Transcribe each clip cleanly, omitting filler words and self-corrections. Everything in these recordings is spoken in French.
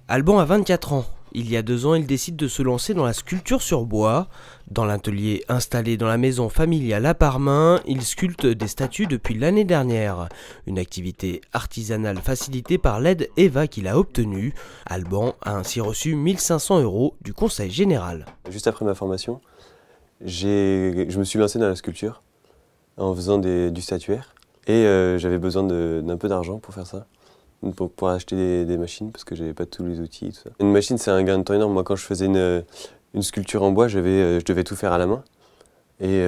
Alban a 24 ans. Il y a 2 ans, il décide de se lancer dans la sculpture sur bois. Dans l'atelier installé dans la maison familiale à Parmain, il sculpte des statues depuis l'année dernière. Une activité artisanale facilitée par l'aide EVA qu'il a obtenue. Alban a ainsi reçu 1 500 € du Conseil général. Juste après ma formation, je me suis lancé dans la sculpture en faisant du statuaire. Et j'avais besoin d'un peu d'argent pour faire ça. Pour acheter des machines parce que j'avais pas tous les outils et tout ça. Une machine, c'est un gain de temps énorme. Moi, quand je faisais une sculpture en bois, je devais tout faire à la main. Et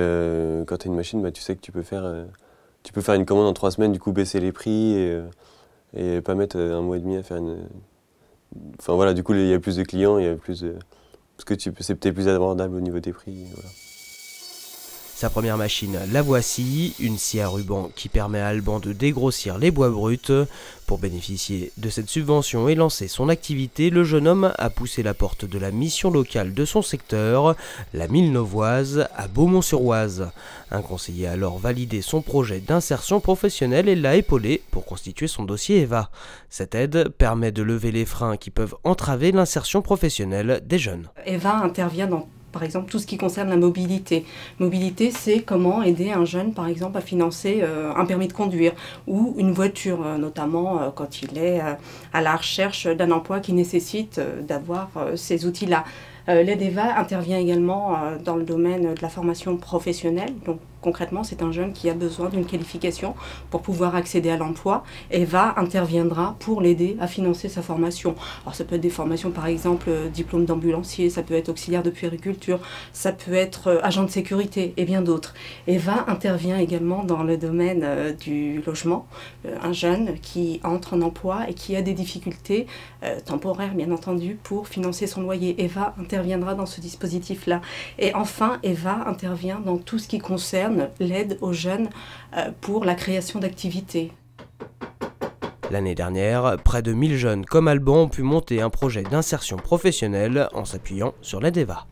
quand tu as une machine, bah, tu sais que tu peux faire une commande en 3 semaines, du coup baisser les prix et pas mettre 1 mois et demi à faire une... Enfin voilà, du coup il y a plus de clients, il y a plus de... parce que c'est peut-être plus abordable au niveau des prix. Voilà. Sa première machine, la voici, une scie à ruban qui permet à Alban de dégrossir les bois bruts. Pour bénéficier de cette subvention et lancer son activité, le jeune homme a poussé la porte de la mission locale de son secteur, la Mille Nauvoise, à Beaumont-sur-Oise. Un conseiller a alors validé son projet d'insertion professionnelle et l'a épaulé pour constituer son dossier EVA. Cette aide permet de lever les freins qui peuvent entraver l'insertion professionnelle des jeunes. EVA intervient dans par exemple, tout ce qui concerne la mobilité. Mobilité, c'est comment aider un jeune, par exemple, à financer un permis de conduire ou une voiture, notamment quand il est à la recherche d'un emploi qui nécessite d'avoir ces outils-là. L'aide EVA intervient également dans le domaine de la formation professionnelle. Donc, concrètement, c'est un jeune qui a besoin d'une qualification pour pouvoir accéder à l'emploi. EVA interviendra pour l'aider à financer sa formation. Alors, ça peut être des formations, par exemple, diplôme d'ambulancier, ça peut être auxiliaire de puériculture, ça peut être agent de sécurité et bien d'autres. EVA intervient également dans le domaine du logement. Un jeune qui entre en emploi et qui a des difficultés temporaires, bien entendu, pour financer son loyer. EVA interviendra dans ce dispositif-là. Et enfin, EVA intervient dans tout ce qui concerne l'aide aux jeunes pour la création d'activités. L'année dernière, près de 1000 jeunes comme Alban ont pu monter un projet d'insertion professionnelle en s'appuyant sur l'aide EVA.